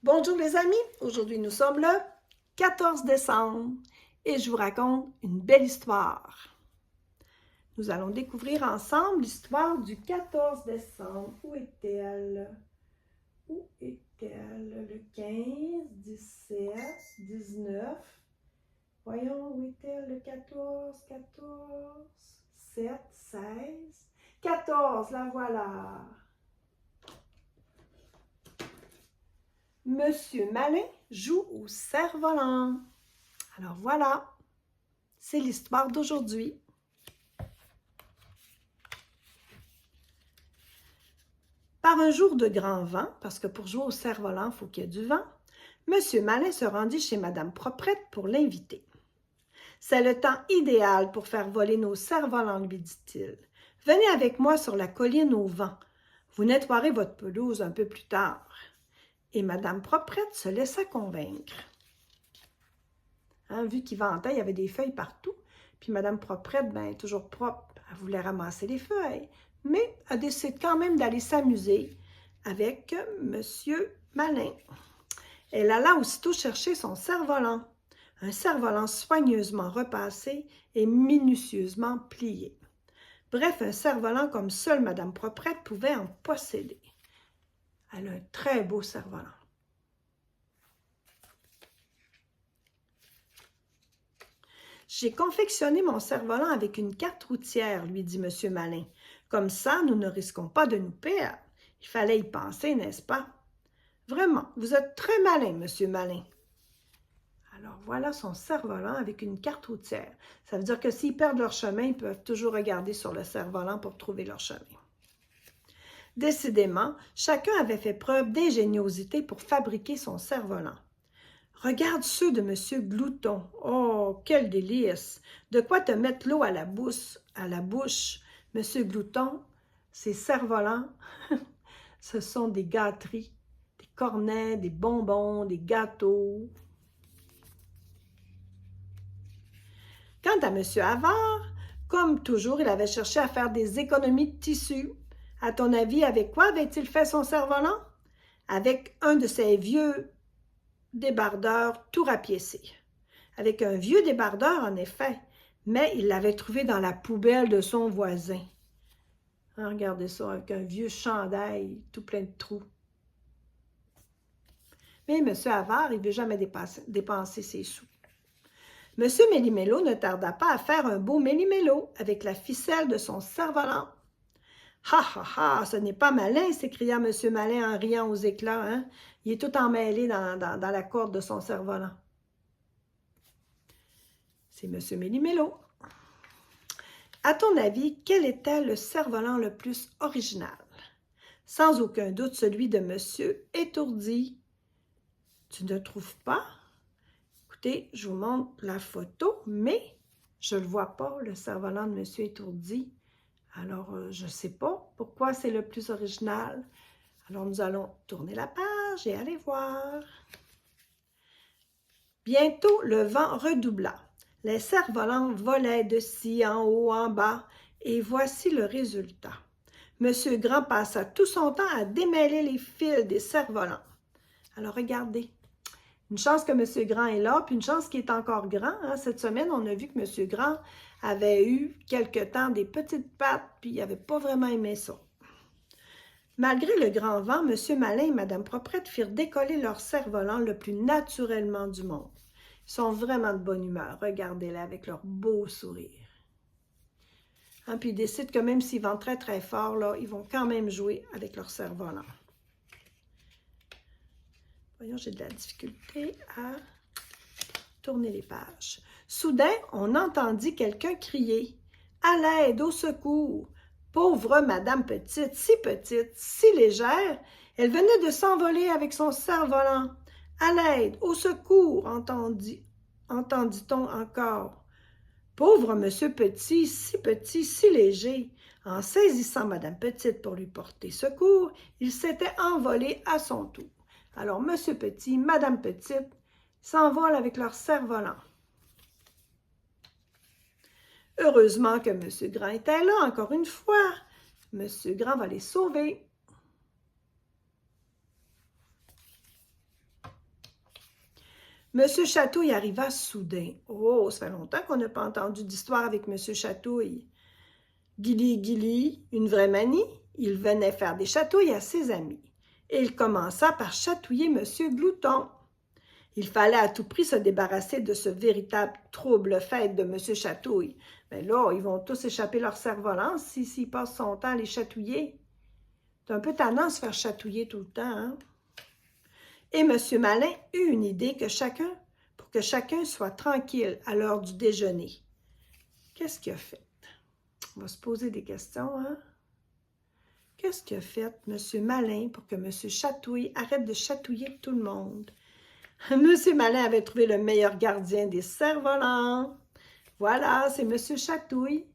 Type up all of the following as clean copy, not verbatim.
Bonjour les amis, aujourd'hui nous sommes le 14 décembre et je vous raconte une belle histoire. Nous allons découvrir ensemble l'histoire du 14 décembre. Où est-elle? Où est-elle? Le 15, 17, 19. Voyons, où est-elle? Le 14, 7, 16. 14, la voilà. Monsieur Malin joue au cerf-volant. Alors voilà, c'est l'histoire d'aujourd'hui. Par un jour de grand vent, parce que pour jouer au cerf-volant, il faut qu'il y ait du vent, Monsieur Malin se rendit chez Madame Proprette pour l'inviter. « C'est le temps idéal pour faire voler nos cerfs-volants, lui dit-il. « Venez avec moi sur la colline au vent. Vous nettoierez votre pelouse un peu plus tard. » Et Madame Proprette se laissa convaincre. Vu qu'il ventait, il y avait des feuilles partout. Puis Madame Proprette, toujours propre, elle voulait ramasser les feuilles. Mais elle décide quand même d'aller s'amuser avec Monsieur Malin. Elle alla aussitôt chercher son cerf-volant. Un cerf-volant soigneusement repassé et minutieusement plié. Bref, un cerf-volant comme seule Madame Proprette pouvait en posséder. Elle a un très beau cerf-volant. « J'ai confectionné mon cerf-volant avec une carte routière, lui dit M. Malin. Comme ça, nous ne risquons pas de nous perdre. Il fallait y penser, n'est-ce pas? Vraiment, vous êtes très malin, M. Malin. » Alors, voilà son cerf-volant avec une carte routière. Ça veut dire que s'ils perdent leur chemin, ils peuvent toujours regarder sur le cerf-volant pour trouver leur chemin. Décidément, chacun avait fait preuve d'ingéniosité pour fabriquer son cerf-volant. Regarde ceux de M. Glouton. Oh, quel délice! De quoi te mettre l'eau à la bouche. M. Glouton, ses cerfs-volants, ce sont des gâteries, des cornets, des bonbons, des gâteaux. Quant à M. Havard, comme toujours, il avait cherché à faire des économies de tissu. À ton avis, avec quoi avait-il fait son cerf-volant? Avec un de ces vieux débardeur tout rapiécé. Avec un vieux débardeur, en effet, mais il l'avait trouvé dans la poubelle de son voisin. Regardez ça, avec un vieux chandail tout plein de trous. Mais M. Havard, il ne veut jamais dépenser ses sous. M. Méli-Mélo ne tarda pas à faire un beau Méli-Mélo avec la ficelle de son cerf-volant. « Ha, ha, ha, ce n'est pas malin, » s'écria M. Malin en riant aux éclats. Hein? Il est tout emmêlé dans la corde de son cerf-volant. C'est M. Méli-Mélo. À ton avis, quel était le cerf-volant le plus original? Sans aucun doute, celui de M. Étourdi. Tu ne trouves pas? Écoutez, je vous montre la photo, mais je ne le vois pas, le cerf-volant de M. Étourdi. Alors, je ne sais pas pourquoi c'est le plus original. Alors, nous allons tourner la page et aller voir. Bientôt, le vent redoubla. Les cerfs-volants volaient de ci en haut, en bas, et voici le résultat. Monsieur Grand passa tout son temps à démêler les fils des cerfs-volants. Alors, regardez. Une chance que M. Grand est là, puis une chance qu'il est encore grand. Hein. Cette semaine, on a vu que M. Grand avait eu quelque temps des petites pattes, puis il n'avait pas vraiment aimé ça. Malgré le grand vent, M. Malin et Mme Proprette firent décoller leur cerf-volant le plus naturellement du monde. Ils sont vraiment de bonne humeur. Regardez-les avec leur beau sourire. Hein, puis ils décident que même s'ils vont très, très fort, là, ils vont quand même jouer avec leur cerf-volant. Voyons, j'ai de la difficulté à tourner les pages. Soudain, on entendit quelqu'un crier « À l'aide, au secours !» Pauvre Madame Petite, si légère, elle venait de s'envoler avec son cerf-volant. « À l'aide, au secours !» entendit-on encore. Pauvre Monsieur Petit, si léger. En saisissant Madame Petite pour lui porter secours, il s'était envolé à son tour. Alors, Monsieur Petit, Madame Petite s'envolent avec leur cerf-volant. Heureusement que M. Grand était là, encore une fois. M. Grand va les sauver. Monsieur Chatouille arriva soudain. Oh, ça fait longtemps qu'on n'a pas entendu d'histoire avec Monsieur Chatouille. Guili, Guili, une vraie manie, il venait faire des chatouilles à ses amis. Et il commença par chatouiller Monsieur Glouton. Il fallait à tout prix se débarrasser de ce véritable trouble-fête de Monsieur Chatouille. Mais là, ils vont tous échapper leur cerf-volant s'ils passent son temps à les chatouiller. C'est un peu tannant de se faire chatouiller tout le temps, hein? Et Monsieur Malin eut une idée pour que chacun soit tranquille à l'heure du déjeuner. Qu'est-ce qu'il a fait? On va se poser des questions, hein? Qu'est-ce qu'a fait Monsieur Malin pour que Monsieur Chatouille arrête de chatouiller tout le monde? Monsieur Malin avait trouvé le meilleur gardien des cerfs-volants. Voilà, c'est Monsieur Chatouille,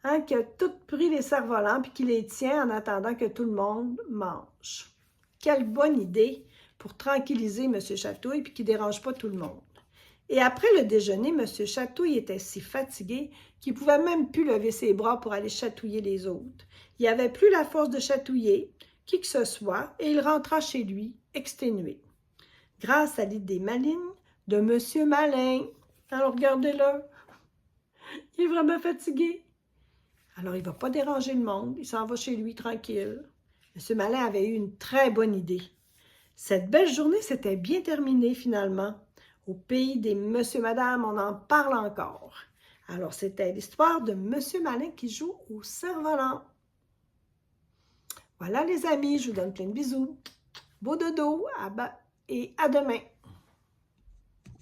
hein, qui a tout pris les cerfs-volants puis qui les tient en attendant que tout le monde mange. Quelle bonne idée pour tranquilliser Monsieur Chatouille puis qui ne dérange pas tout le monde. Et après le déjeuner, Monsieur Chatouille était si fatigué qu'il ne pouvait même plus lever ses bras pour aller chatouiller les autres. Il n'avait plus la force de chatouiller qui que ce soit et il rentra chez lui exténué. Grâce à l'idée maligne de Monsieur Malin. Alors regardez-le, il est vraiment fatigué. Alors il ne va pas déranger le monde, il s'en va chez lui tranquille. Monsieur Malin avait eu une très bonne idée. Cette belle journée s'était bien terminée finalement. Au pays des Monsieur Madame, on en parle encore. Alors, c'était l'histoire de Monsieur Malin qui joue au cerf-volant. Voilà les amis, je vous donne plein de bisous. Beau dodo et à demain.